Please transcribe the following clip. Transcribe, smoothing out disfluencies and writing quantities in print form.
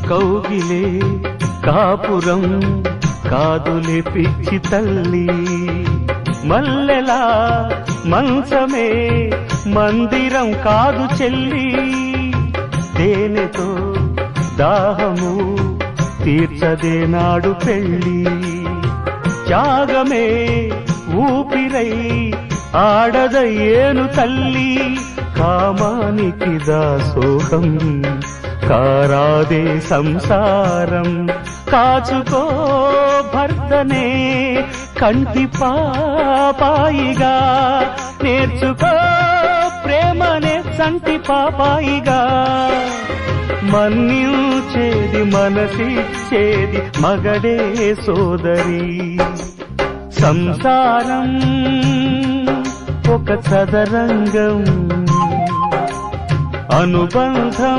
కౌగిలే కాపురం కాదులే పిచ్చి తల్లి మల్లెలా మంచమే మందిరం కాదు చెల్లి తేనెతో దాహము తీర్చదే నాడు పెళ్ళి త్యాగమే ఊపిరై ఆడదయ్యేను తల్లి కామానికి దాసోహం కారాదే సంసారం కాచుకో భర్తనే కంటి పాపాయిగా నేర్చుకో ప్రేమనే సంటి పాపాయిగా మన్నించేది మనసిచ్చేది మగడే సోదరి సంసారం ఒక చదరంగం అనుబంధం